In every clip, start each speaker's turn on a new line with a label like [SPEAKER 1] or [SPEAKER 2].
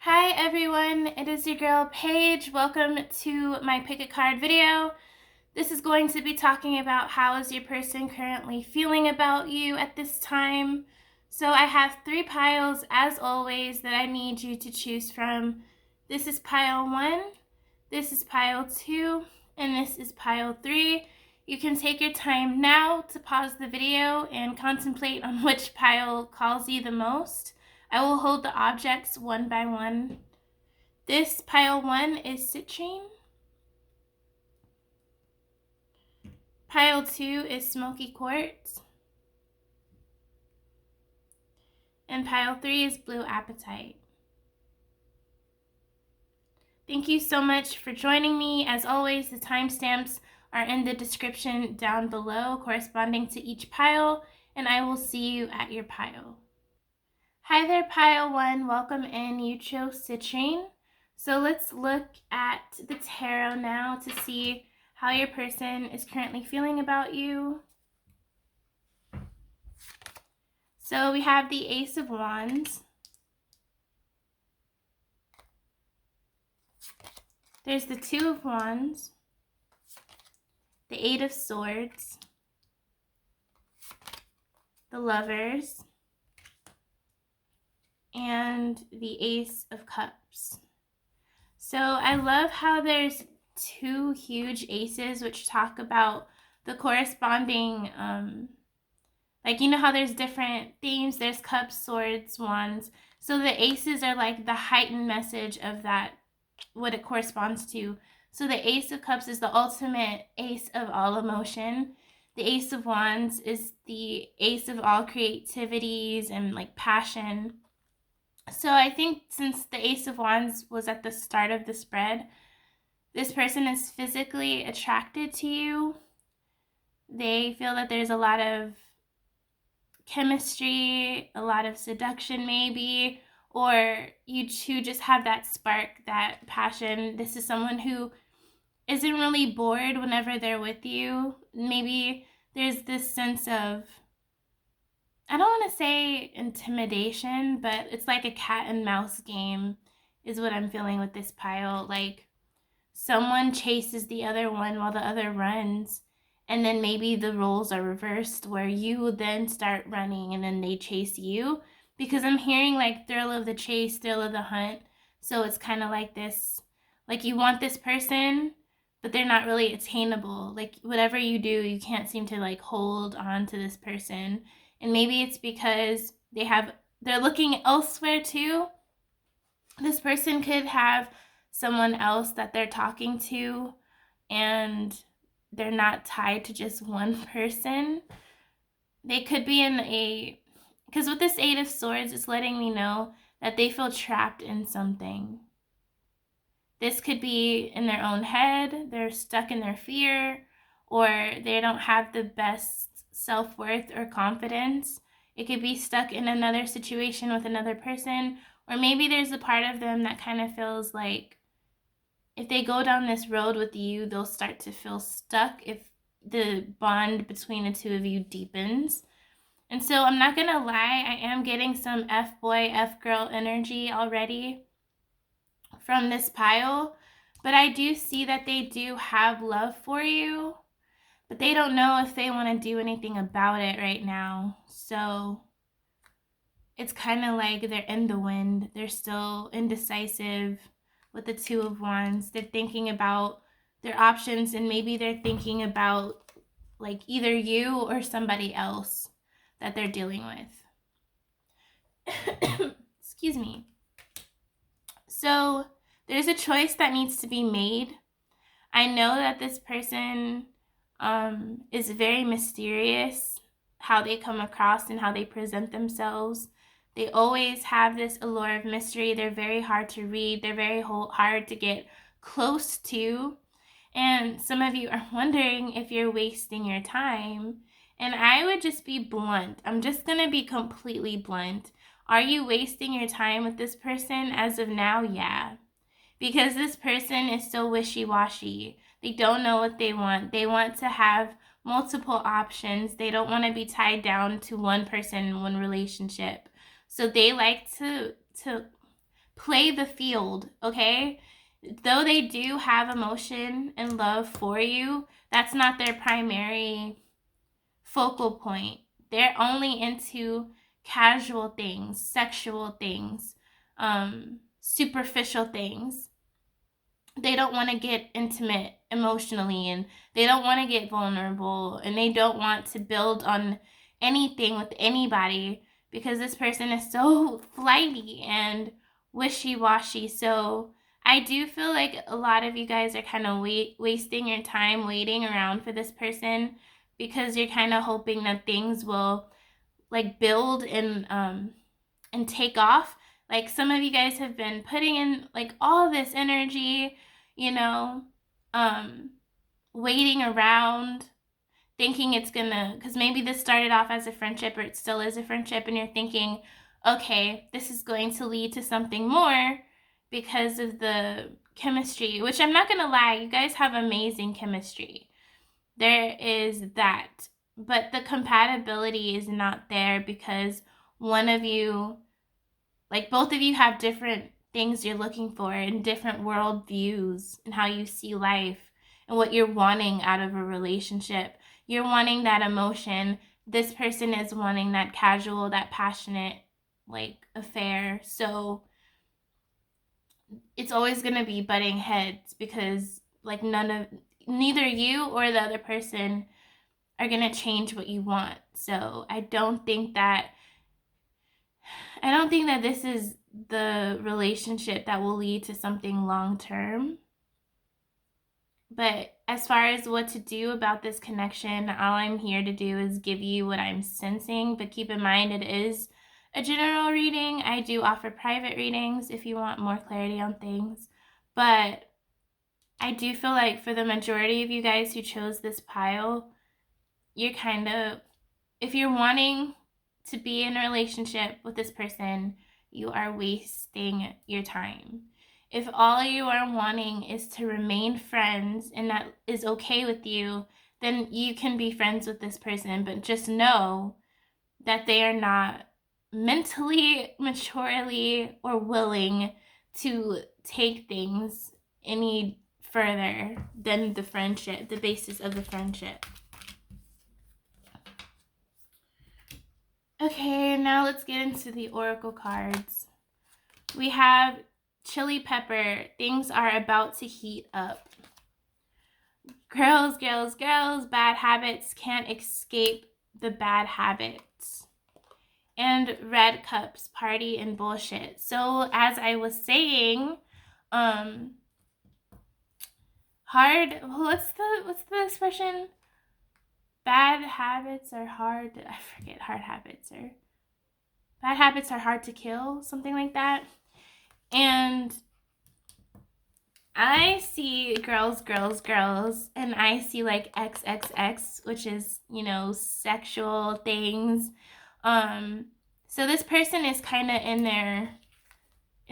[SPEAKER 1] Hi everyone, it is your girl Paige. Welcome to my pick a card video. This is going to be talking about how is your person currently feeling about you at this time. So I have 3 piles as always that I need you to choose from. This is pile 1, this is pile 2, and this is pile 3. You can take your time now to pause the video and contemplate on which pile calls you the most. I will hold the objects one by one. This pile 1 is citrine. Pile 2 is smoky quartz. And pile 3 is blue apatite. Thank you so much for joining me. As always, the timestamps are in the description down below corresponding to each pile, and I will see you at your pile. Hi there, pile 1. Welcome in. You chose citrine. So let's look at the tarot now to see how your person is currently feeling about you. So we have the Ace of Wands. There's the Two of Wands, the Eight of Swords, the Lovers, and the Ace of Cups. So I love how there's 2 huge aces which talk about the corresponding, like, you know how there's different themes, there's cups, swords, wands. So the aces are like the heightened message of that, what it corresponds to. So the Ace of Cups is the ultimate ace of all emotion. The Ace of Wands is the ace of all creativities and like passion. So I think since the Ace of Wands was at the start of the spread, this person is physically attracted to you. They feel that there's a lot of chemistry, a lot of seduction maybe, or you two just have that spark, that passion. This is someone who isn't really bored whenever they're with you. Maybe there's this sense of, I don't want to say intimidation, but it's like a cat and mouse game is what I'm feeling with this pile. Like someone chases the other one while the other runs, and then maybe the roles are reversed where you then start running and then they chase you, because I'm hearing like thrill of the chase, thrill of the hunt. So it's kind of like this, like you want this person, but they're not really attainable. Like whatever you do, you can't seem to like hold on to this person. And maybe it's because they're looking elsewhere too. This person could have someone else that they're talking to, and they're not tied to just one person. They could be because with this Eight of Swords, it's letting me know that they feel trapped in something. This could be in their own head, they're stuck in their fear, or they don't have the best self-worth or confidence. It could be stuck in another situation with another person, or maybe there's a part of them that kind of feels like if they go down this road with you, they'll start to feel stuck if the bond between the two of you deepens. And so I'm not gonna lie, I am getting some F-boy, F-girl energy already from this pile, but I do see that they do have love for you, but they don't know if they want to do anything about it right now. So it's kind of like they're in the wind. They're still indecisive with the Two of Wands. They're thinking about their options, and maybe they're thinking about like either you or somebody else that they're dealing with. Excuse me. So there's a choice that needs to be made. I know that this person is very mysterious, how they come across and how they present themselves. They always have this allure of mystery. They're very hard to read. They're very hard to get close to. And some of you are wondering if you're wasting your time. And I would just be blunt. I'm just going to be completely blunt. Are you wasting your time with this person as of now? Yeah. Because this person is so wishy-washy. They don't know what they want. They want to have multiple options. They don't want to be tied down to one person, one relationship. So they like to play the field, okay? Though they do have emotion and love for you, that's not their primary focal point. They're only into casual things, sexual things, superficial things. They don't want to get intimate emotionally, and they don't want to get vulnerable, and they don't want to build on anything with anybody because this person is so flighty and wishy-washy. So I do feel like a lot of you guys are kind of wasting your time waiting around for this person because you're kind of hoping that things will like build and take off. Like some of you guys have been putting in like all this energy, you know, waiting around, thinking it's gonna, because maybe this started off as a friendship or it still is a friendship, and you're thinking, okay, this is going to lead to something more because of the chemistry, which I'm not gonna lie, you guys have amazing chemistry. There is that. But the compatibility is not there because one of you, like both of you have different things you're looking for and different world views and how you see life and what you're wanting out of a relationship. You're wanting that emotion. This person is wanting that casual, that passionate, like affair. So it's always going to be butting heads because like neither you or the other person are going to change what you want. So I don't think that this is the relationship that will lead to something long term. But as far as what to do about this connection, all I'm here to do is give you what I'm sensing. But keep in mind, it is a general reading. I do offer private readings if you want more clarity on things. But I do feel like for the majority of you guys who chose this pile, you're kind of, if you're wanting to be in a relationship with this person, you are wasting your time. If all you are wanting is to remain friends and that is okay with you, then you can be friends with this person, but just know that they are not mentally, maturely, or willing to take things any further than the friendship, the basis of the friendship. Okay, now let's get into the oracle cards. We have Chili Pepper. Things are about to heat up. Girls, girls, girls, bad habits can't escape the bad habits. And Red Cups, party and bullshit. So as I was saying, what's the expression? Bad habits are hard, I forget, bad habits are hard to kill, something like that. And I see girls, girls, girls, and I see like XXX, which is, sexual things. So this person is kind of in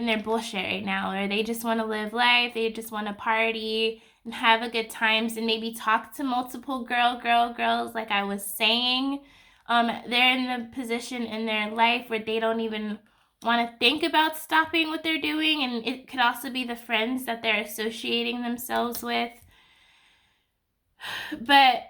[SPEAKER 1] their bullshit right now, or they just want to live life, they just want to party and have a good times and maybe talk to multiple girls, like I was saying. They're in the position in their life where they don't even want to think about stopping what they're doing, and it could also be the friends that they're associating themselves with. But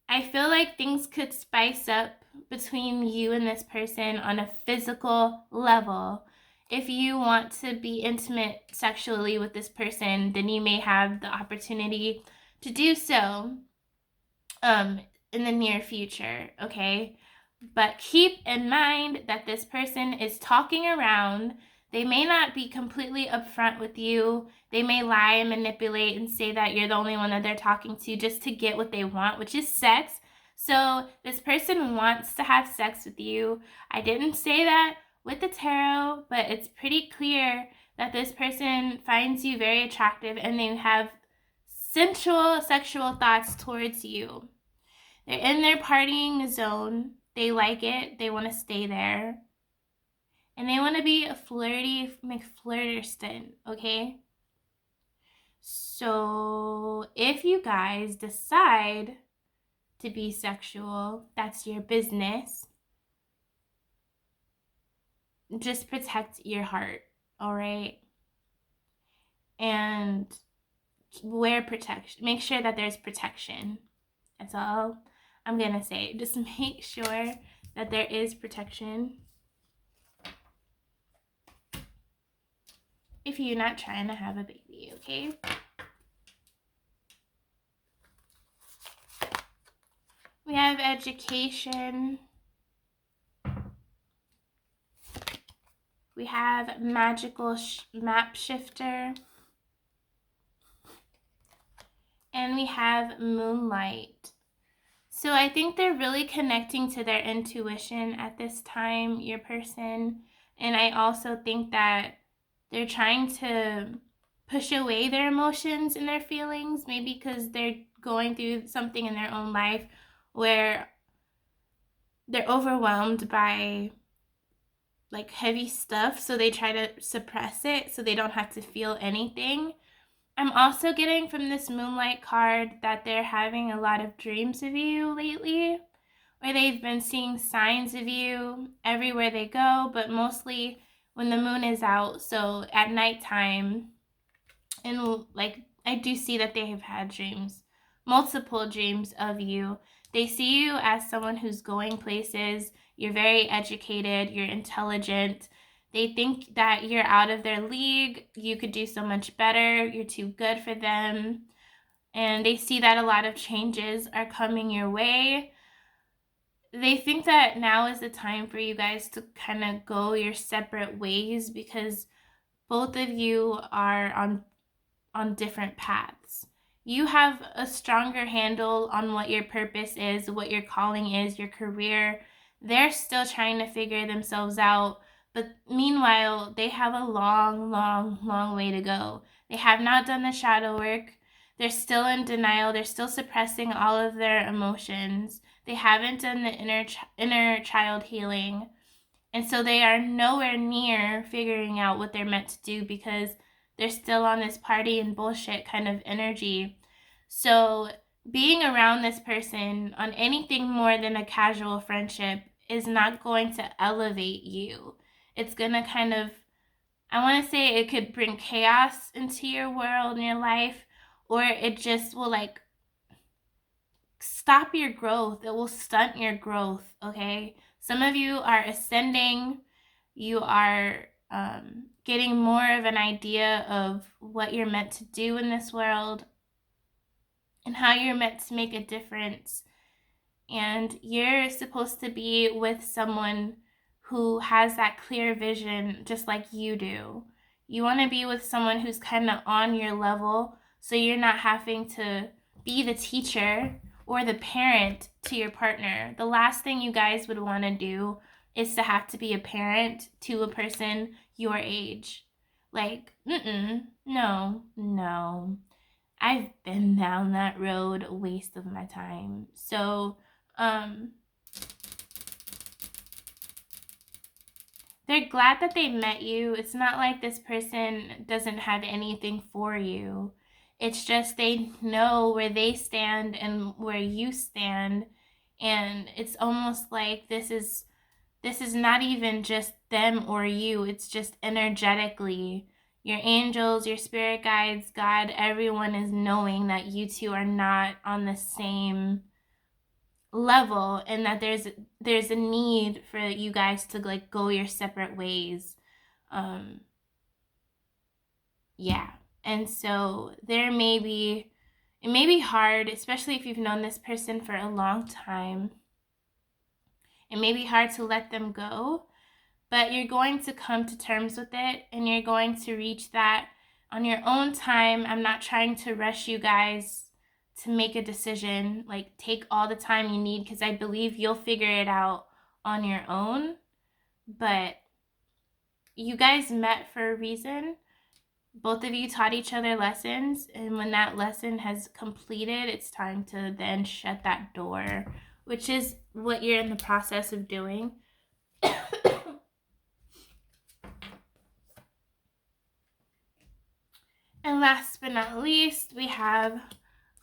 [SPEAKER 1] I feel like things could spice up between you and this person on a physical level. If you want to be intimate sexually with this person, then you may have the opportunity to do so in the near future, okay? But keep in mind that this person is talking around. They may not be completely upfront with you. They may lie and manipulate and say that you're the only one that they're talking to just to get what they want, which is sex. So this person wants to have sex with you. I didn't say that with the tarot, but it's pretty clear that this person finds you very attractive and they have sensual sexual thoughts towards you. They're in their partying zone. They like it. They want to stay there. And they want to be a flirty McFlirterston, okay? So if you guys decide to be sexual, that's your business. Just protect your heart, all right? And wear protection. Make sure that there's protection. That's all I'm going to say. Just make sure that there is protection. If you're not trying to have a baby, okay? We have education. We have magical map shifter. And we have moonlight. So I think they're really connecting to their intuition at this time, your person. And I also think that they're trying to push away their emotions and their feelings, maybe because they're going through something in their own life where they're overwhelmed by like heavy stuff, so they try to suppress it so they don't have to feel anything. I'm also getting from this moonlight card that they're having a lot of dreams of you lately, or they've been seeing signs of you everywhere they go, but mostly when the moon is out, so at nighttime. And like I do see that they have had dreams, multiple dreams of you. They see you as someone who's going places. You're very educated, you're intelligent. They think that you're out of their league. You could do so much better. You're too good for them. And they see that a lot of changes are coming your way. They think that now is the time for you guys to kind of go your separate ways because both of you are on different paths. You have a stronger handle on what your purpose is, what your calling is, your career. They're still trying to figure themselves out, but meanwhile, they have a long, long, long way to go. They have not done the shadow work. They're still in denial. They're still suppressing all of their emotions. They haven't done the inner child healing. And so they are nowhere near figuring out what they're meant to do because they're still on this party and bullshit kind of energy. So being around this person on anything more than a casual friendship is not going to elevate you. It's going to kind of, I want to say it could bring chaos into your world and your life, or it just will like stop your growth. It will stunt your growth, okay? Some of you are ascending. You are getting more of an idea of what you're meant to do in this world and how you're meant to make a difference. And you're supposed to be with someone who has that clear vision just like you do. You want to be with someone who's kind of on your level so you're not having to be the teacher or the parent to your partner. The last thing you guys would want to do is to have to be a parent to a person your age. Like, no. I've been down that road, a waste of my time. So, they're glad that they met you. It's not like this person doesn't have anything for you. It's just they know where they stand and where you stand. And it's almost like this is not even just them or you. It's just energetically. Your angels, your spirit guides, God, everyone is knowing that you two are not on the same level and that there's a need for you guys to like go your separate ways. Yeah. And so it may be hard, especially if you've known this person for a long time. It may be hard to let them go, but you're going to come to terms with it and you're going to reach that on your own time. I'm not trying to rush you guys to make a decision. Like, take all the time you need because I believe you'll figure it out on your own. But you guys met for a reason. Both of you taught each other lessons, and when that lesson has completed, it's time to then shut that door, which is what you're in the process of doing. And last but not least, we have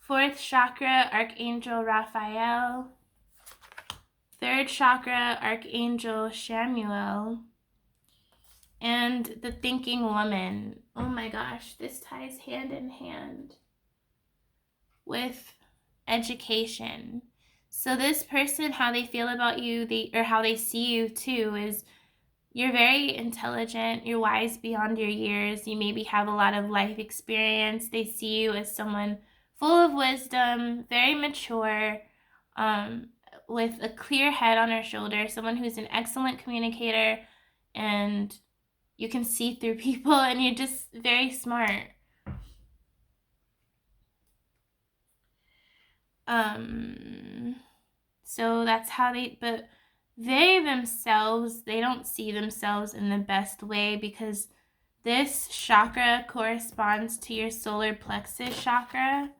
[SPEAKER 1] 4th chakra, Archangel Raphael. 3rd chakra, Archangel Shamuel. and the thinking woman. Oh my gosh, this ties hand in hand with education. So this person, how they feel about you, or how they see you too, is you're very intelligent, you're wise beyond your years, you maybe have a lot of life experience. They see you as someone full of wisdom, very mature, um, with a clear head on her shoulder, someone who's an excellent communicator, and you can see through people, and you're just very smart. So that's how but they themselves, they don't see themselves in the best way, because this chakra corresponds to your solar plexus chakra,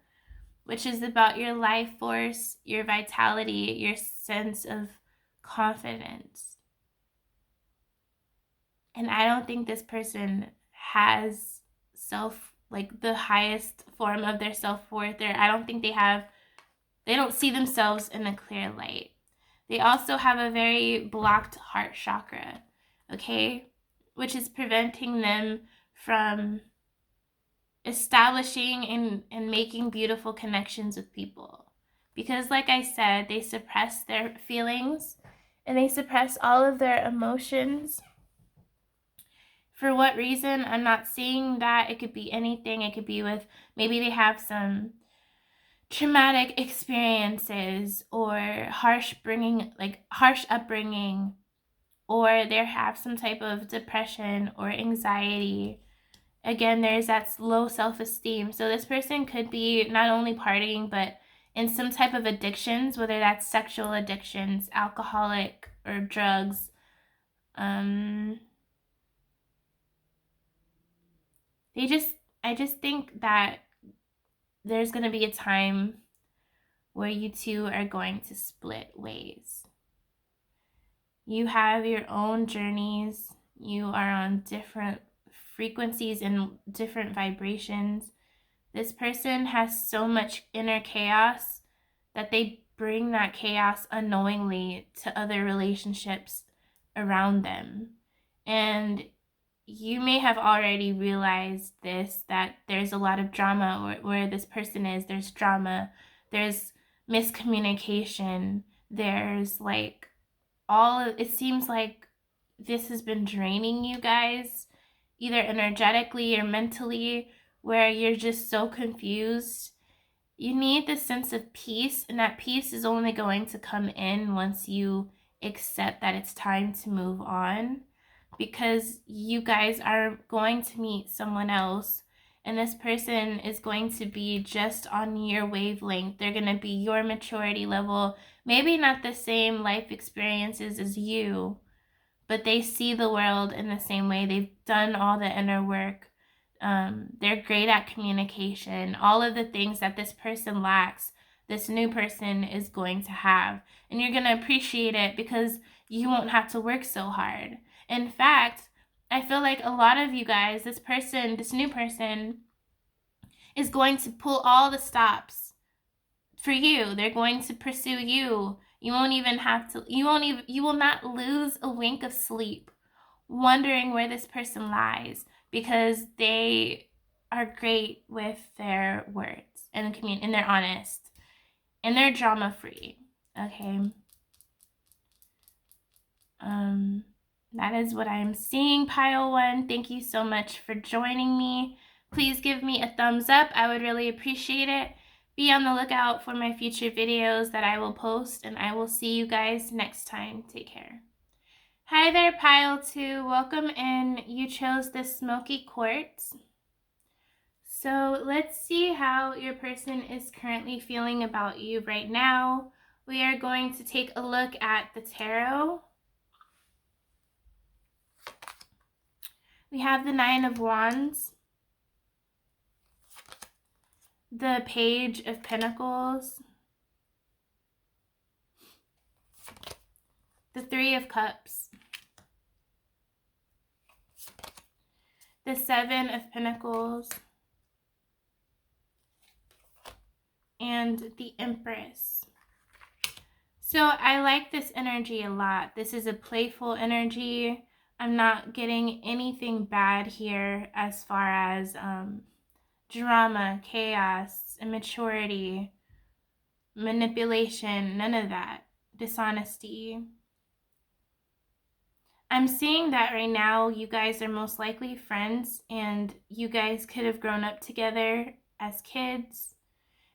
[SPEAKER 1] which is about your life force, your vitality, your sense of confidence. And I don't think this person has the highest form of their self-worth. I don't think they don't see themselves in a clear light. They also have a very blocked heart chakra, okay? Which is preventing them from establishing and making beautiful connections with people. Because, like I said, they suppress their feelings and they suppress all of their emotions. For what reason? I'm not seeing that. It could be anything. It could be with, maybe they have some traumatic experiences, or harsh upbringing, or they have some type of depression or anxiety. Again, there's that low self-esteem. So this person could be not only partying, but in some type of addictions, whether that's sexual addictions, alcoholic, or drugs. I just think that there's going to be a time where you two are going to split ways. You have your own journeys. You are on different frequencies and different vibrations. This person has so much inner chaos that they bring that chaos unknowingly to other relationships around them. And you may have already realized this, that there's a lot of drama where this person is. There's drama, there's miscommunication, there's it seems like this has been draining you guys, either energetically or mentally, where you're just so confused. You need this sense of peace, and that peace is only going to come in once you accept that it's time to move on, because you guys are going to meet someone else, and this person is going to be just on your wavelength. They're going to be your maturity level, maybe not the same life experiences as you, but they see the world in the same way. They've done all the inner work. They're great at communication. All of the things that this person lacks, this new person is going to have. And you're going to appreciate it because you won't have to work so hard. In fact, I feel like a lot of you guys, this new person, is going to pull all the stops for you. They're going to pursue you. You will not lose a wink of sleep wondering where this person lies, because they are great with their words and they're honest and they're drama free. Okay. That is what I am seeing, pile one. Thank you so much for joining me. Please give me a thumbs up. I would really appreciate it. Be on the lookout for my future videos that I will post, and I will see you guys next time. Take care. Hi there, pile 2. Welcome in. You chose the smoky quartz. So let's see how your person is currently feeling about you right now. We are going to take a look at the tarot. We have the 9 of Wands, the Page of Pentacles, the 3 of Cups, the 7 of Pentacles, and the Empress. So I like this energy a lot. This is a playful energy. I'm not getting anything bad here as far as drama, chaos, immaturity, manipulation, none of that. Dishonesty. I'm seeing that right now you guys are most likely friends and you guys could have grown up together as kids.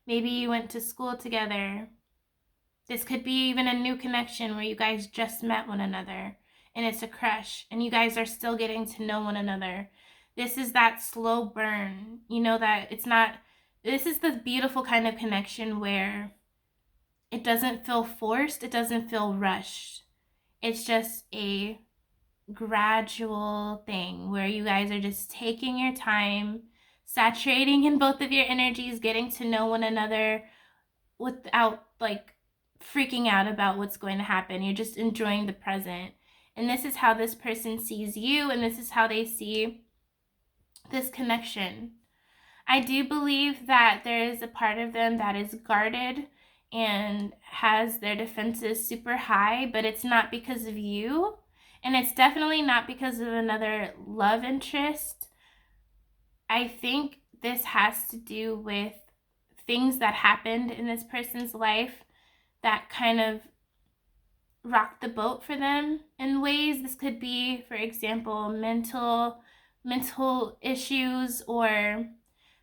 [SPEAKER 1] Maybe you went to school together. This could be even a new connection where you guys just met one another and it's a crush and you guys are still getting to know one another. This is that slow burn. You know that it's not, this is the beautiful kind of connection where it doesn't feel forced, it doesn't feel rushed. It's just a gradual thing where you guys are just taking your time, saturating in both of your energies, getting to know one another without like freaking out about what's going to happen. You're just enjoying the present. And this is how this person sees you, and this is how they see this connection. I do believe that there is a part of them that is guarded and has their defenses super high, but it's not because of you. And it's definitely not because of another love interest. I think this has to do with things that happened in this person's life that kind of rocked the boat for them in ways. This could be, for example, mental issues or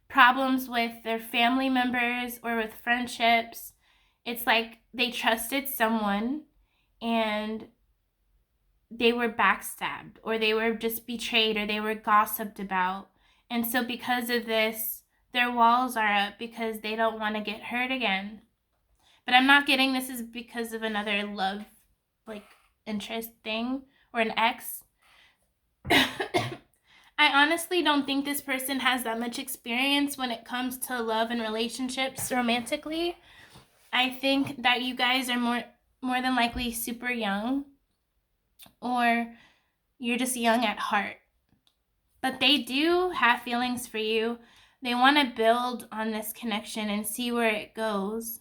[SPEAKER 1] problems with their family members or with friendships. It's like they trusted someone and they were backstabbed or they were just betrayed or they were gossiped about. And so because of this, their walls are up because they don't want to get hurt again. But I'm not getting this is because of another love, like, interest thing or an ex. I honestly don't think this person has that much experience when it comes to love and relationships romantically. I think that you guys are more than likely super young, or you're just young at heart. But they do have feelings for you. They want to build on this connection and see where it goes.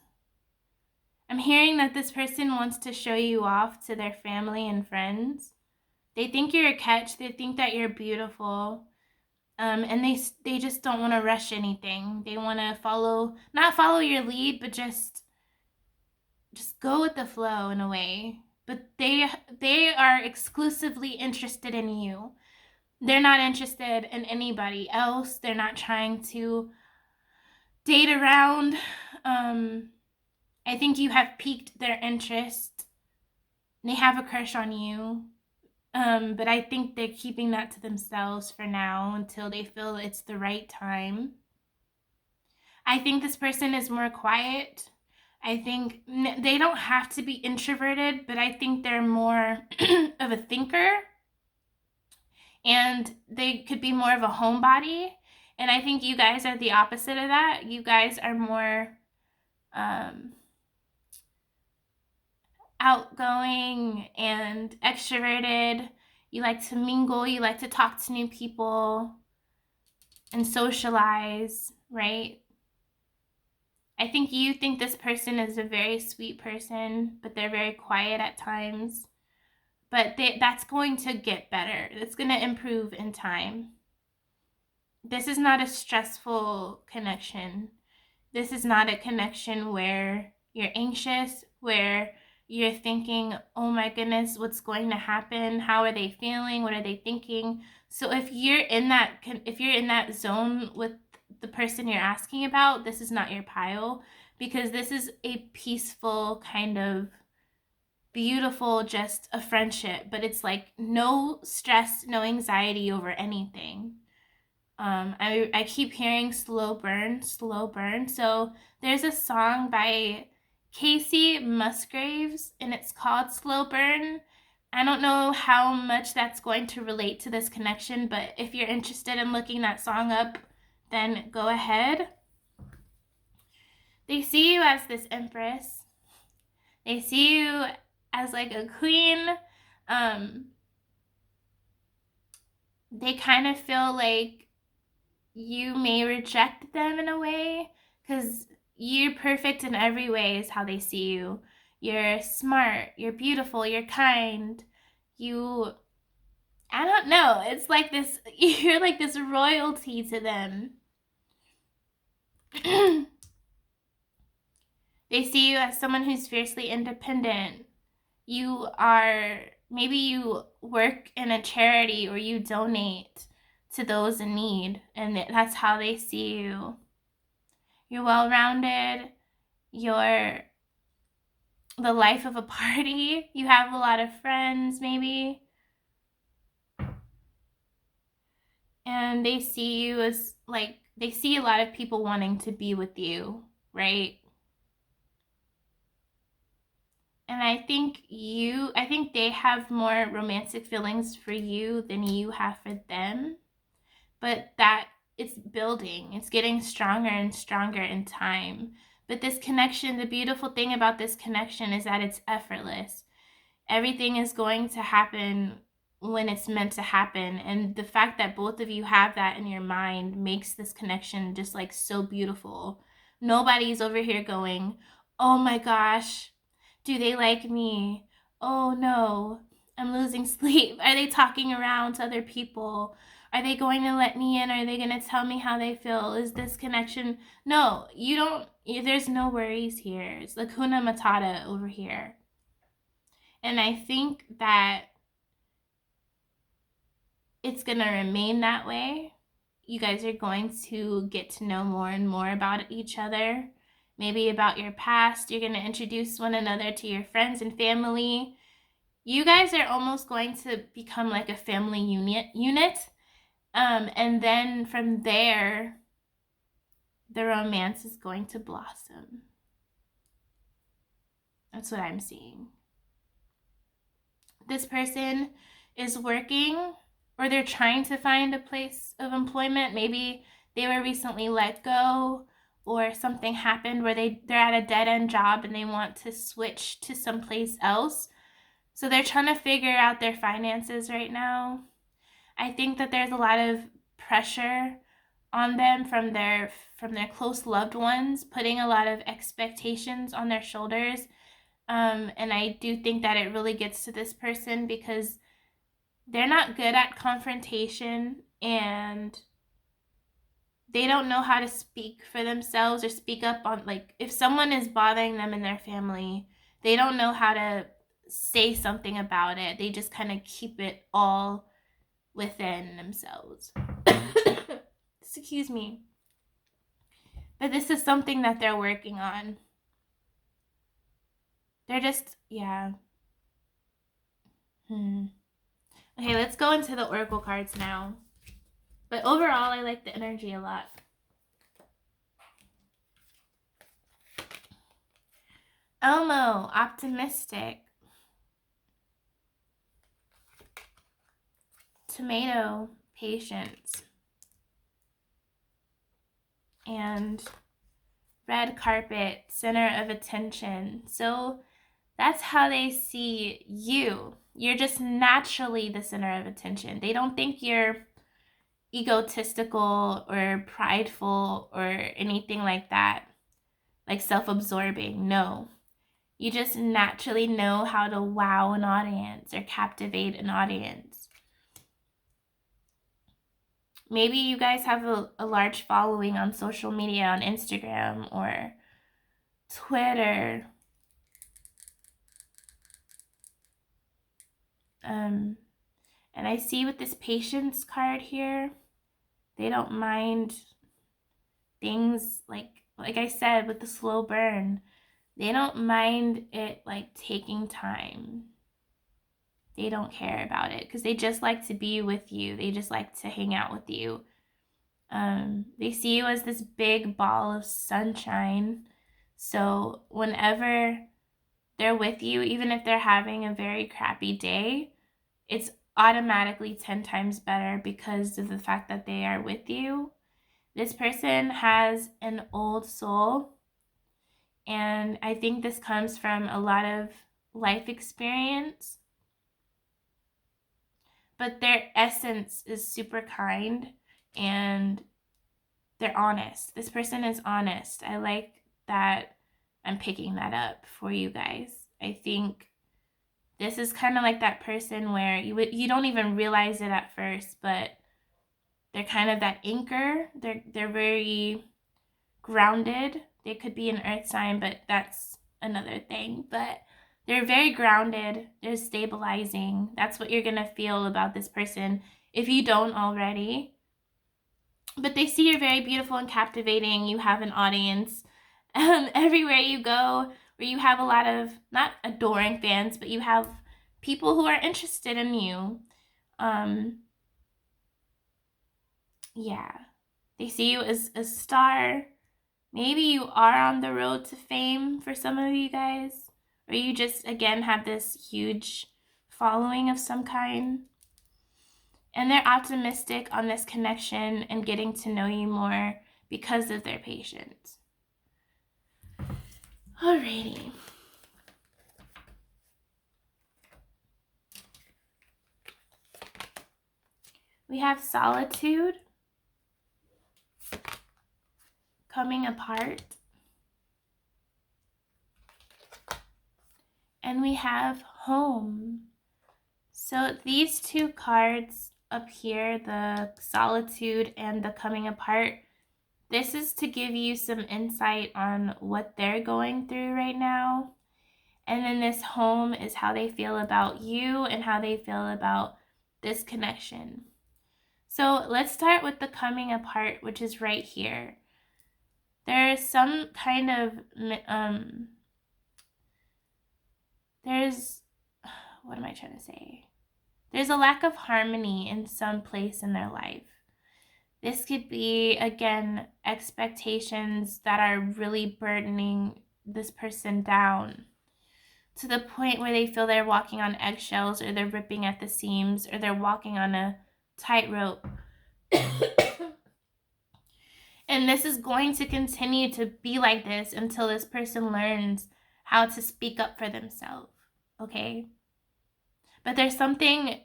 [SPEAKER 1] I'm hearing that this person wants to show you off to their family and friends. They think you're a catch. They think that you're beautiful. And they just don't want to rush anything. They want to not follow your lead, but just go with the flow in a way. But they are exclusively interested in you. They're not interested in anybody else. They're not trying to date around. I think you have piqued their interest. They have a crush on you. But I think they're keeping that to themselves for now until they feel it's the right time. I think this person is more quiet. I think they don't have to be introverted, but I think they're more of a thinker. And they could be more of a homebody. And I think you guys are the opposite of that. You guys are more outgoing and extroverted. You like to mingle, you like to talk to new people and socialize, right? I think you think this person is a very sweet person, but they're very quiet at times. But that's going to get better. It's going to improve in time. This is not a stressful connection. This is not a connection where you're anxious, where you're thinking, oh my goodness, what's going to happen? How are they feeling? What are they thinking? So if you're in that zone with the person you're asking about, this is not your pile, because this is a peaceful kind of beautiful, just a friendship, but it's like no stress, no anxiety over anything. I keep hearing slow burn, slow burn. So there's a song by Casey Musgraves and it's called Slow Burn. I don't know how much that's going to relate to this connection, but if you're interested in looking that song up, then go ahead. They see you as this empress. They see you as like a queen. They kind of feel like you may reject them in a way because you're perfect in every way is how they see you. You're smart, you're beautiful, you're kind, you I don't know. It's like this, you're like this royalty to them. They see you as someone who's fiercely independent. You are, maybe you work in a charity or you donate to those in need, and that's how they see you. You're well-rounded. You're the life of a party. You have a lot of friends, maybe. And they see you as like, they see a lot of people wanting to be with you, right? And I think they have more romantic feelings for you than you have for them. But that it's building, it's getting stronger and stronger in time. But this connection, the beautiful thing about this connection is that it's effortless. Everything is going to happen when it's meant to happen. And the fact that both of you have that in your mind makes this connection just like so beautiful. Nobody's over here going, oh my gosh, do they like me? Oh no, I'm losing sleep. Are they talking around to other people? Are they going to let me in? Are they going to tell me how they feel? Is this connection? No, you don't. There's no worries here. It's like Hakuna Matata over here. And I think that it's going to remain that way. You guys are going to get to know more and more about each other, maybe about your past. You're going to introduce one another to your friends and family. You guys are almost going to become like a family unit. And then from there, the romance is going to blossom. That's what I'm seeing. This person is working, or they're trying to find a place of employment. Maybe they were recently let go, or something happened where they're at a dead-end job and they want to switch to someplace else. So they're trying to figure out their finances right now. I think that there's a lot of pressure on them from their close loved ones, putting a lot of expectations on their shoulders. And I do think that it really gets to this person because they're not good at confrontation and they don't know how to speak for themselves or speak up on, like, if someone is bothering them in their family, they don't know how to say something about it. They just kind of keep it all within themselves. Excuse me. But this is something that they're working on. They're just, yeah. Okay, let's go into the oracle cards now. But overall, I like the energy a lot. Elmo, optimistic. Tomato, patience. And red carpet, center of attention. So that's how they see you. You're just naturally the center of attention. They don't think you're egotistical or prideful or anything like that, like self-absorbing. No. You just naturally know how to wow an audience or captivate an audience. Maybe you guys have a large following on social media, on Instagram or Twitter. And I see with this patience card here, they don't mind things like I said with the slow burn. They don't mind it like taking time. They don't care about it because they just like to be with you. They just like to hang out with you. They see you as this big ball of sunshine. So whenever they're with you, even if they're having a very crappy day, it's automatically 10 times better because of the fact that they are with you. This person has an old soul, and I think this comes from a lot of life experience. But their essence is super kind and they're honest. This person is honest. I like that I'm picking that up for you guys. I think This is kind of like that person where you don't even realize it at first, but they're kind of that anchor. They're very grounded. They could be an earth sign, but that's another thing. But they're very grounded. They're stabilizing. That's what you're going to feel about this person if you don't already. But they see you're very beautiful and captivating. You have an audience everywhere you go, where you have a lot of, not adoring fans, but you have people who are interested in you. Yeah. They see you as a star. Maybe you are on the road to fame for some of you guys, or you just, again, have this huge following of some kind. And they're optimistic on this connection and getting to know you more because of their patience. Alrighty. We have solitude, coming apart, and we have home. So these two cards up here, the solitude and the coming apart, this is to give you some insight on what they're going through right now. And then this home is how they feel about you and how they feel about this connection. So let's start with the coming apart, which is right here. There's some kind of, what am I trying to say? There's a lack of harmony in some place in their life. This could be, again, expectations that are really burdening this person down to the point where they feel they're walking on eggshells, or they're ripping at the seams, or they're walking on a tightrope. And this is going to continue to be like this until this person learns how to speak up for themselves, okay? But there's something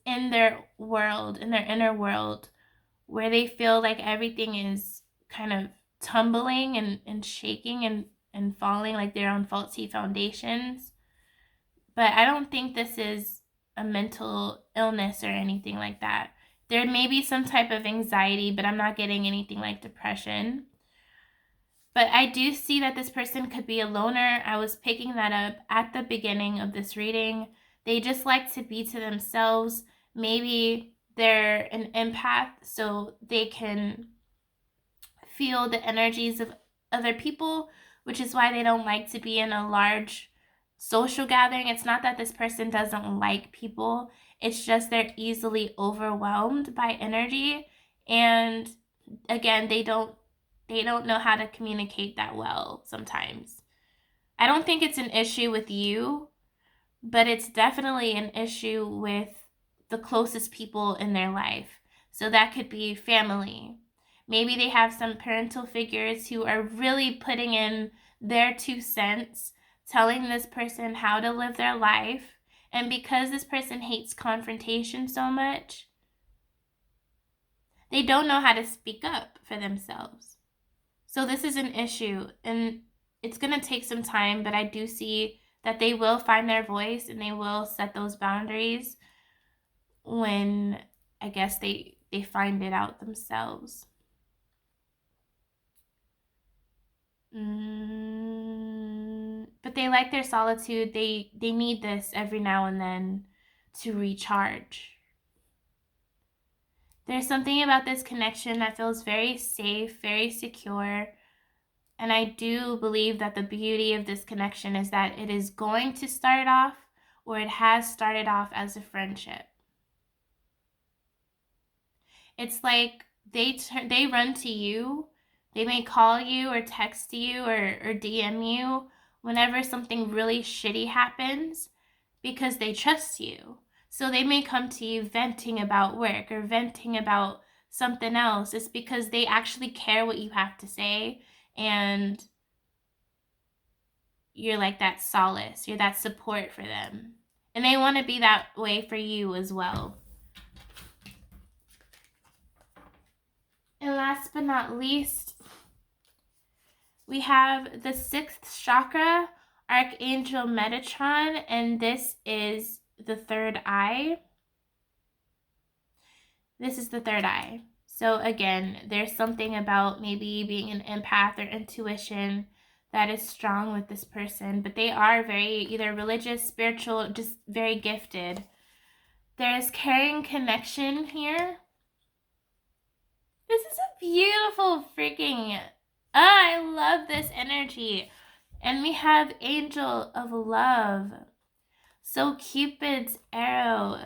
[SPEAKER 1] in their world, in their inner world, where they feel like everything is kind of tumbling and shaking and falling, like they're on faulty foundations. But I don't think this is a mental illness or anything like that. There may be some type of anxiety, but I'm not getting anything like depression. But I do see that this person could be a loner. I was picking that up at the beginning of this reading. They just like to be to themselves. Maybe they're an empath, so they can feel the energies of other people, which is why they don't like to be in a large social gathering. It's not that this person doesn't like people. It's just they're easily overwhelmed by energy. And again, they don't know how to communicate that well sometimes. I don't think it's an issue with you, but it's definitely an issue with the closest people in their life. So that could be family. Maybe they have some parental figures who are really putting in their 2 cents, telling this person how to live their life. And because this person hates confrontation so much, they don't know how to speak up for themselves. So this is an issue, and it's going to take some time, but I do see that they will find their voice and they will set those boundaries when, I guess, they find it out themselves. But they like their solitude. They need this every now and then to recharge. There's something about this connection that feels very safe, very secure. And I do believe that the beauty of this connection is that it is going to start off, or it has started off, as a friendship. It's like they run to you. They may call you or text you or DM you whenever something really shitty happens because they trust you. So they may come to you venting about work or venting about something else. It's because they actually care what you have to say, and you're like that solace. You're that support for them. And they want to be that way for you as well. And last but not least, we have the 6th chakra Archangel Metatron, and this is the third eye. This is the third eye. So again, there's something about maybe being an empath or intuition that is strong with this person, but they are very either religious, spiritual, just very gifted. There's caring connection here. This is a beautiful freaking, I love this energy. And we have Angel of Love. So Cupid's arrow,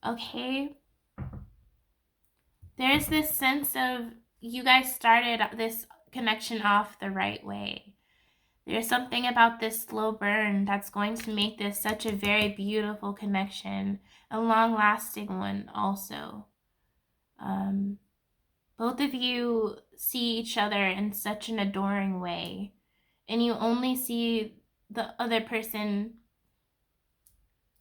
[SPEAKER 1] okay? There's this sense of you guys started this connection off the right way. There's something about this slow burn that's going to make this such a very beautiful connection, a long-lasting one also. Both of you see each other in such an adoring way, and you only see the other person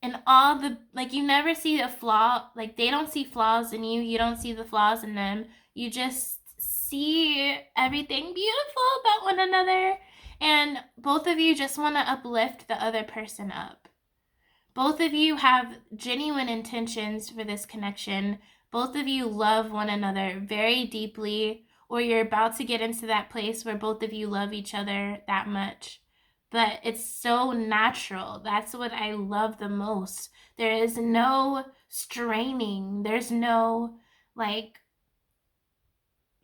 [SPEAKER 1] and all the, like, you never see a flaw. Like, they don't see flaws in you, you don't see the flaws in them. You just see everything beautiful about one another, and both of you just want to uplift the other person up. Both of you have genuine intentions for this connection. Both of you love one another very deeply, or you're about to get into that place where both of you love each other that much. But it's so natural. That's what I love the most. There is no straining. There's no, like,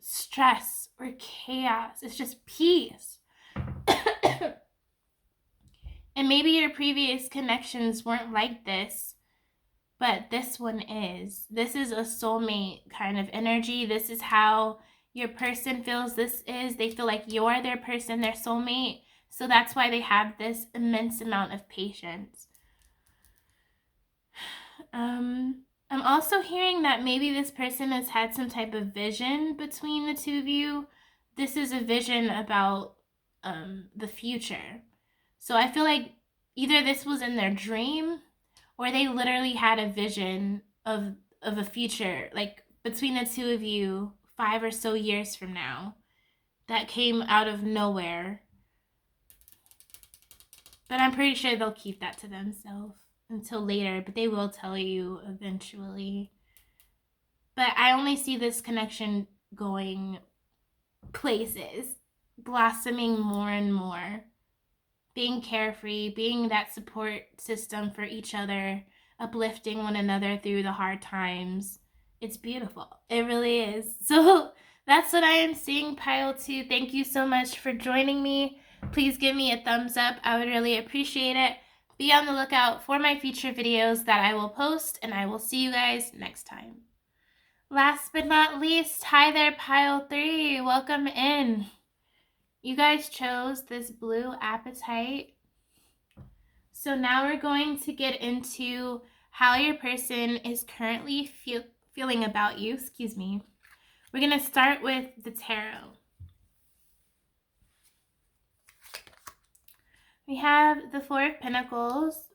[SPEAKER 1] stress or chaos. It's just peace. And maybe your previous connections weren't like this, but this one is. This is a soulmate kind of energy. This is how your person feels. They feel like you're their person, their soulmate. So that's why they have this immense amount of patience. I'm also hearing that maybe this person has had some type of vision between the two of you. This is a vision about the future. So I feel like either this was in their dream, or they literally had a vision of a future, like between the two of you 5 or so years from now, that came out of nowhere. But I'm pretty sure they'll keep that to themselves until later, but they will tell you eventually. But I only see this connection going places, blossoming more and more, being carefree, being that support system for each other, uplifting one another through the hard times. It's beautiful. It really is. So that's what I am seeing, Pile 2. Thank you so much for joining me. Please give me a thumbs up. I would really appreciate it. Be on the lookout for my future videos that I will post, and I will see you guys next time. Last but not least, hi there, Pile 3. Welcome in. You guys chose this blue apatite. So now we're going to get into how your person is currently feeling about you. Excuse me. We're going to start with the tarot. We have the Four of Pentacles,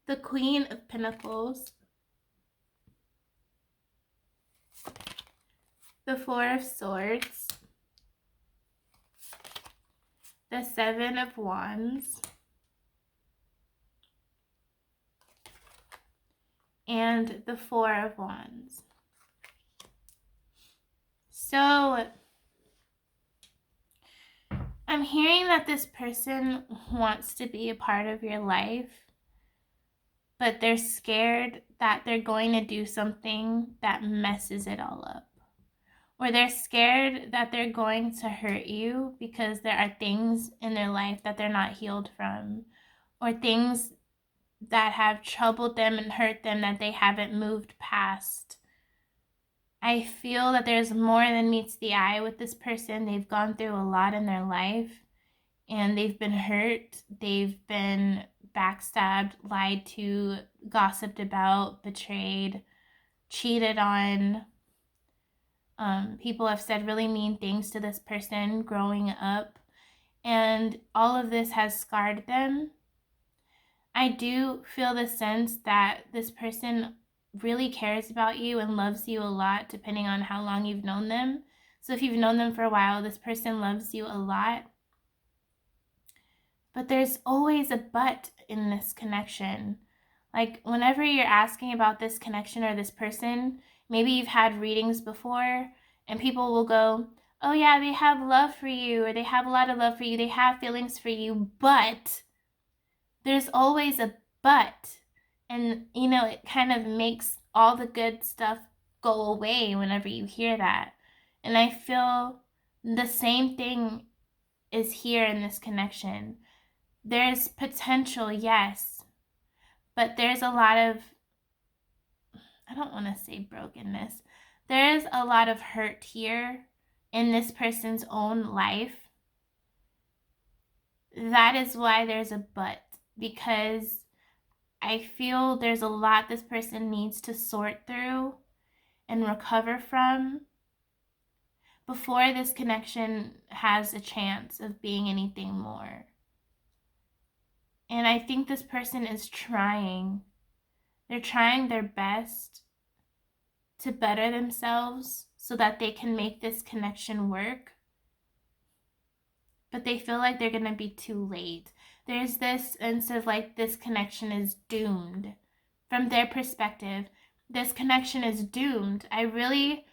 [SPEAKER 1] the Queen of Pentacles, the Four of Swords, the Seven of Wands, and the Four of Wands. So I'm hearing that this person wants to be a part of your life, but they're scared that they're going to do something that messes it all up. Or they're scared that they're going to hurt you because there are things in their life that they're not healed from, or things that have troubled them and hurt them that they haven't moved past. I feel that there's more than meets the eye with this person. They've gone through a lot in their life, and they've been hurt. They've been backstabbed, lied to, gossiped about, betrayed, cheated on. People have said really mean things to this person growing up, and all of this has scarred them. I do feel the sense that this person really cares about you and loves you a lot, depending on how long you've known them. So if you've known them for a while, this person loves you a lot. But there's always a but in this connection. Like, whenever you're asking about this connection or this person, maybe you've had readings before, and people will go, oh yeah, they have love for you, or they have a lot of love for you, they have feelings for you, but there's always a but. And, it kind of makes all the good stuff go away whenever you hear that. And I feel the same thing is here in this connection. There's potential, yes, but there's a lot of, I don't want to say brokenness. There's a lot of hurt here in this person's own life. That is why there's a but, because I feel there's a lot this person needs to sort through and recover from before this connection has a chance of being anything more. And I think this person is trying. They're trying their best to better themselves so that they can make this connection work. But they feel like they're going to be too late. There's this sense of like this connection is doomed. From their perspective, this connection is doomed. I really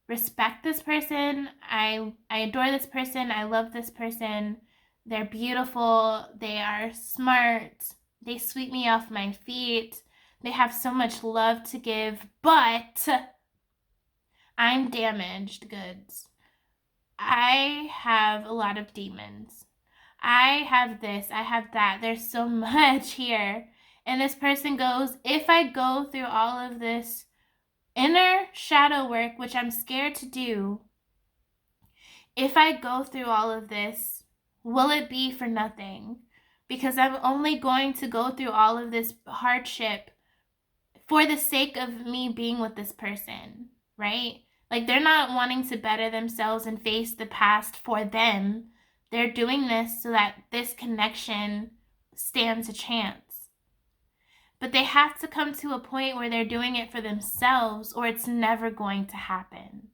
[SPEAKER 1] respect this person. I adore this person. I love this person. They're beautiful. They are smart. They sweep me off my feet. They have so much love to give, but I'm damaged goods. I have a lot of demons. I have this, I have that. There's so much here. And this person goes, if I go through all of this inner shadow work, which I'm scared to do, if I go through all of this, will it be for nothing? Because I'm only going to go through all of this hardship for the sake of me being with this person, right? Like, they're not wanting to better themselves and face the past for them. They're doing this so that this connection stands a chance. But they have to come to a point where they're doing it for themselves, or it's never going to happen.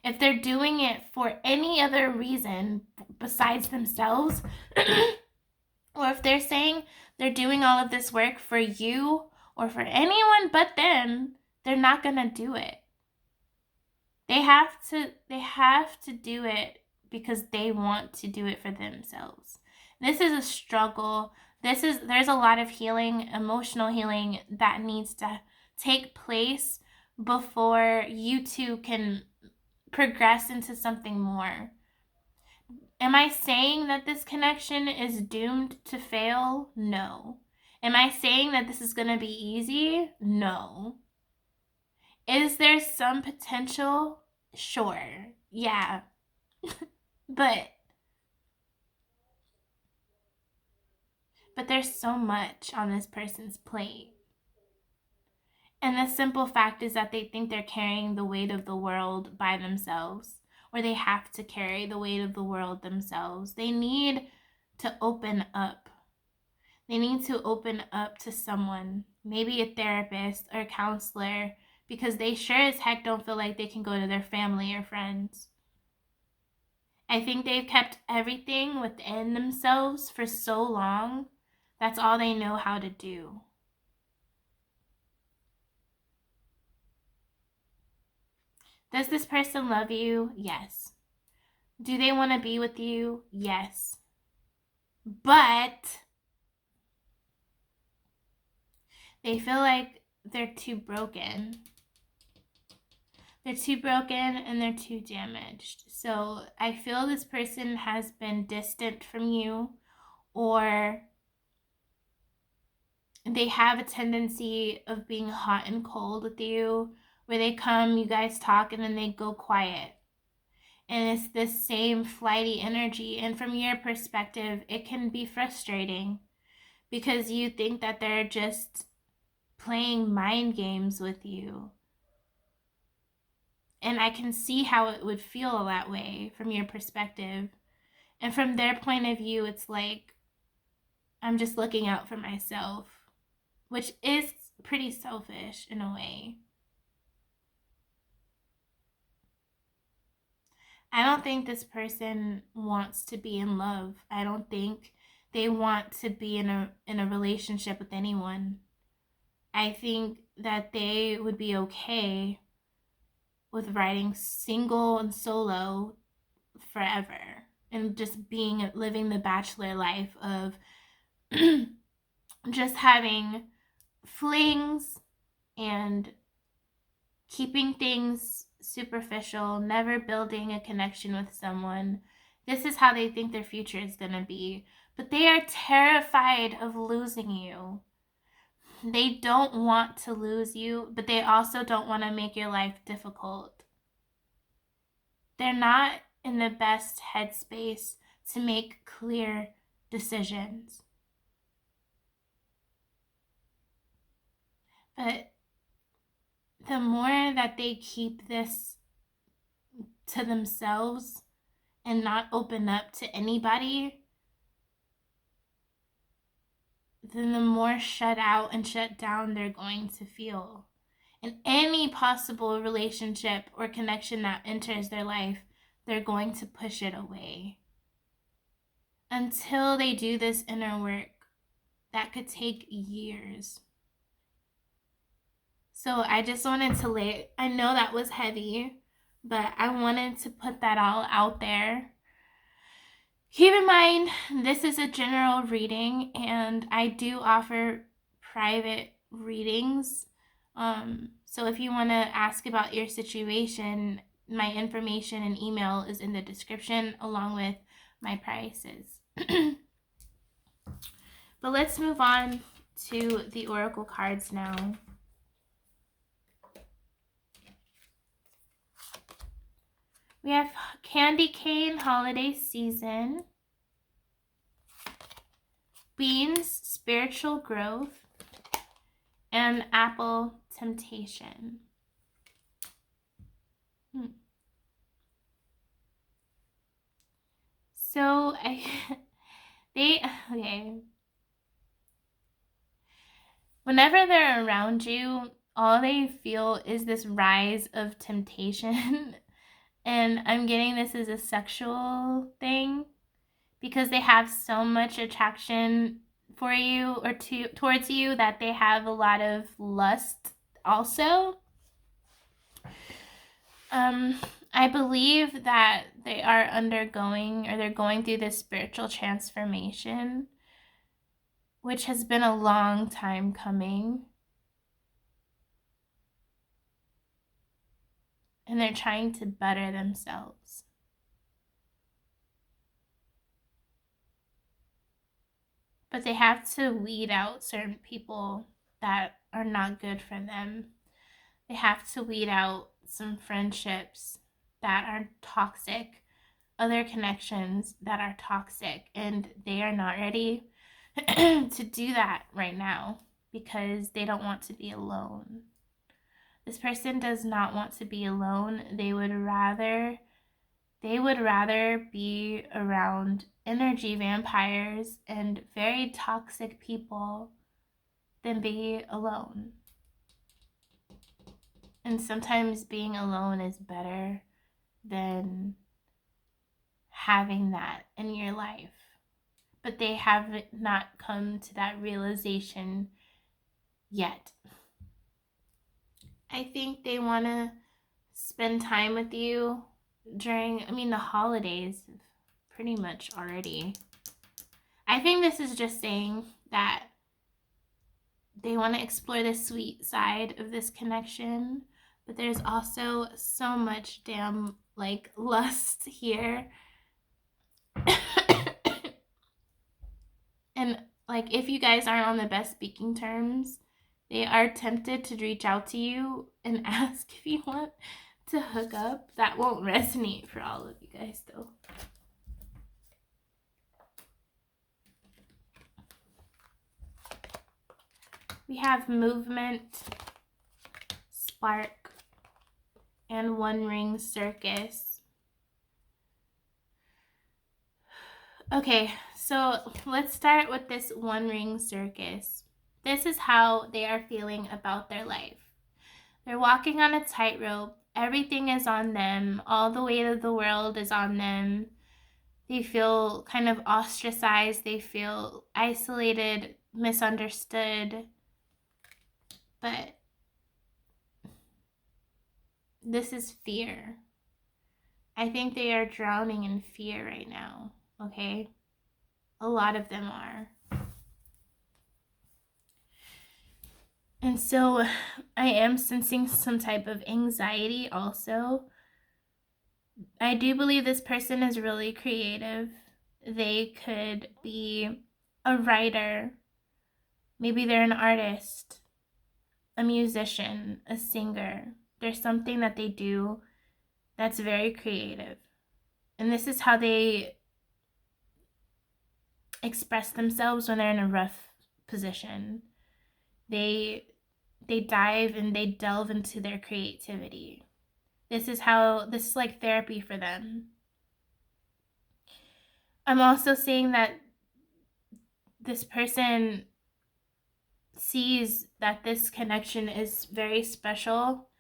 [SPEAKER 1] If they're doing it for any other reason besides themselves, or if they're saying they're doing all of this work for you or for anyone but them, they're not going to do it. They have to do it because they want to do it for themselves. This is a struggle. There's a lot of healing, emotional healing that needs to take place before you two can progress into something more. Am I saying that this connection is doomed to fail? No. Am I saying that this is going to be easy? No. Is there some potential? Sure. Yeah. but there's so much on this person's plate. And the simple fact is that they think they're carrying the weight of the world by themselves, or they have to carry the weight of the world themselves. They need to open up. They need to open up to someone, maybe a therapist or a counselor, because they sure as heck don't feel like they can go to their family or friends. I think they've kept everything within themselves for so long. That's all they know how to do. Does this person love you? Yes. Do they want to be with you? Yes. But they feel like they're too broken. They're too broken and they're too damaged. So I feel this person has been distant from you, or they have a tendency of being hot and cold with you, where they come, you guys talk, and then they go quiet. And it's this same flighty energy. And from your perspective, it can be frustrating because you think that they're just playing mind games with you. And I can see how it would feel that way from your perspective. And from their point of view, it's like, I'm just looking out for myself, which is pretty selfish in a way. I don't think this person wants to be in love. I don't think they want to be in a relationship with anyone. I think that they would be okay with riding single and solo forever and just living the bachelor life of just having flings and keeping things superficial, never building a connection with someone. This is how they think their future is going to be. But they are terrified of losing you. They don't want to lose you, but they also don't want to make your life difficult. They're not in the best headspace to make clear decisions. But the more that they keep this to themselves and not open up to anybody, then the more shut out and shut down they're going to feel. And any possible relationship or connection that enters their life, they're going to push it away. Until they do this inner work, that could take years. So I just wanted to I know that was heavy, but I wanted to put that all out there. Keep in mind, this is a general reading, and I do offer private readings. So if you want to ask about your situation, my information and email is in the description along with my prices. But let's move on to the oracle cards now. We have candy cane holiday season, beans spiritual growth, and apple temptation. So okay. Whenever they're around you, all they feel is this rise of temptation. And I'm getting this as a sexual thing because they have so much attraction for you or towards you that they have a lot of lust also. I believe that they are undergoing or they're going through this spiritual transformation, which has been a long time coming. And they're trying to better themselves. But they have to weed out certain people that are not good for them. They have to weed out some friendships that are toxic, other connections that are toxic, and they are not ready to do that right now because they don't want to be alone. This person does not want to be alone. They would rather be around energy vampires and very toxic people than be alone. And sometimes being alone is better than having that in your life. But they have not come to that realization yet. I think they want to spend time with you during, the holidays pretty much already. I think this is just saying that they want to explore the sweet side of this connection, but there's also so much damn lust here. And if you guys aren't on the best speaking terms, they are tempted to reach out to you and ask if you want to hook up. That won't resonate for all of you guys though. We have movement, spark, and one ring circus. Okay, so let's start with this one ring circus. This is how they are feeling about their life. They're walking on a tightrope. Everything is on them. All the weight of the world is on them. They feel kind of ostracized. They feel isolated, misunderstood. But this is fear. I think they are drowning in fear right now, okay? A lot of them are. And so I am sensing some type of anxiety also. I do believe this person is really creative. They could be a writer. Maybe they're an artist, a musician, a singer. There's something that they do that's very creative. And this is how they express themselves when they're in a rough position. They dive and they delve into their creativity. This is like therapy for them. I'm also seeing that this person sees that this connection is very special,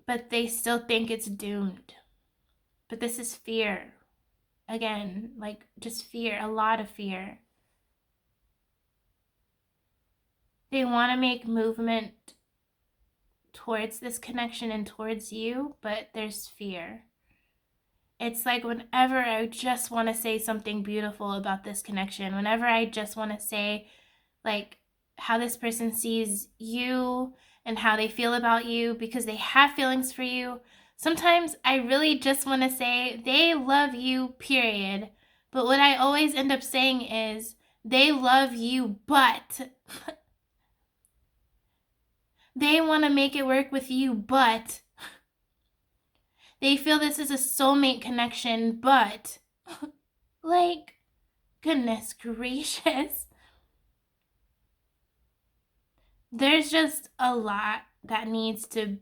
[SPEAKER 1] but they still think it's doomed. But this is fear. Again, like just fear, a lot of fear. They want to make movement towards this connection and towards you, but there's fear. It's like whenever I just want to say something beautiful about this connection, whenever I just want to say like how this person sees you and how they feel about you because they have feelings for you, sometimes I really just want to say they love you, period. But what I always end up saying is they love you, but they want to make it work with you, but they feel this is a soulmate connection, but like, goodness gracious. There's just a lot that needs to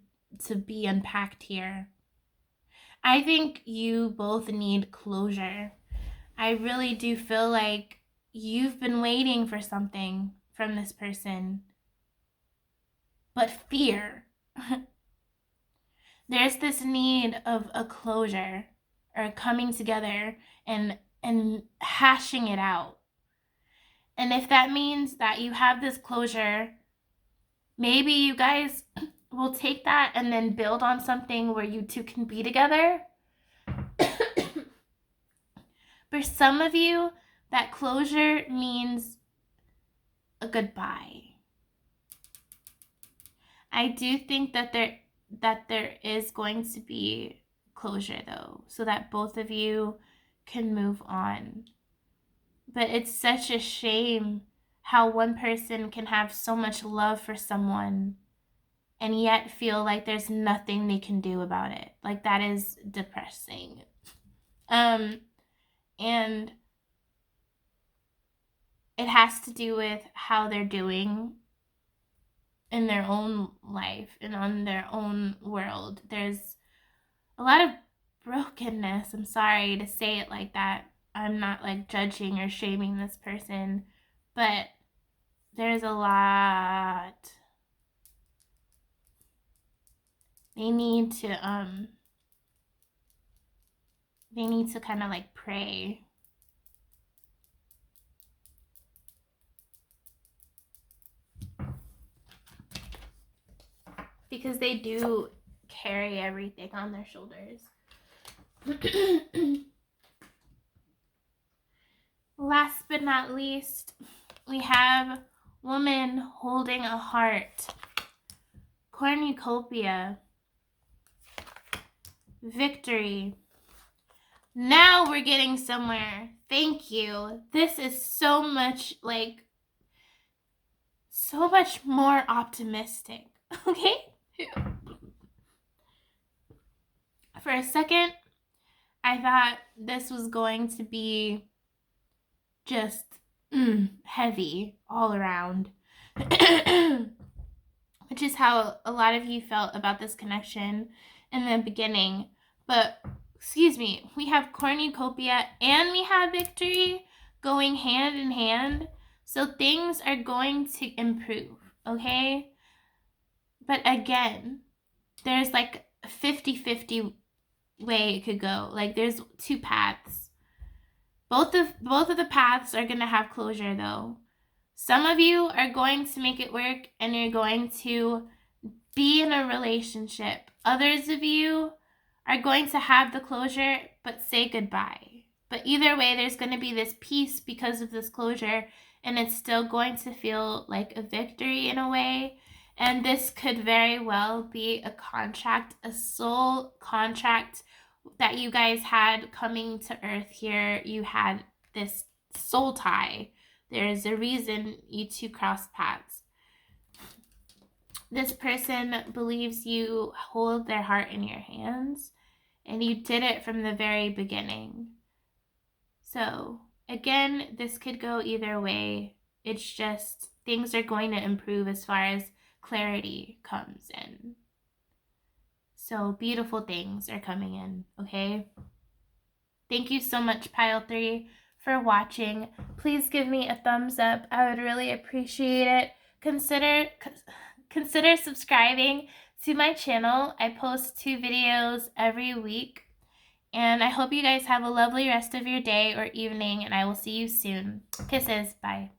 [SPEAKER 1] be unpacked here. I think you both need closure. I really do feel like you've been waiting for something from this person. But fear. There's this need of a closure or coming together and hashing it out. And if that means that you have this closure, maybe you guys will take that and then build on something where you two can be together. For some of you, that closure means a goodbye. I do think that there is going to be closure though, so that both of you can move on. But it's such a shame how one person can have so much love for someone and yet feel like there's nothing they can do about it. Like, that is depressing. And it has to do with how they're doing in their own life and on their own world. There's a lot of brokenness. I'm sorry to say it like that. I'm not like judging or shaming this person, but there's a lot. They need to kind of like pray. Because they do carry everything on their shoulders. Last but not least, we have woman holding a heart. Cornucopia. Victory. Now we're getting somewhere. Thank you. This is so much more optimistic. Okay? For a second, I thought this was going to be just heavy all around. Which is how a lot of you felt about this connection in the beginning. But, excuse me, we have cornucopia and we have victory going hand in hand. So things are going to improve, okay? But again, there's like 50-50 way it could go. Like, there's two paths. Both of the paths are going to have closure, though. Some of you are going to make it work and you're going to be in a relationship. Others of you are going to have the closure but say goodbye. But either way, there's going to be this peace because of this closure, and it's still going to feel like a victory in a way. And this could very well be a contract, a soul contract that you guys had coming to earth here. You had this soul tie. There's a reason you two crossed paths. This person believes you hold their heart in your hands, and you did it from the very beginning. So again, this could go either way. It's just things are going to improve as far as clarity comes in. So beautiful things are coming in, okay? Thank you so much, Pile 3, for watching. Please give me a thumbs up. I would really appreciate it. Consider subscribing to my channel. I post 2 videos every week. And I hope you guys have a lovely rest of your day or evening, and I will see you soon. Kisses. Bye.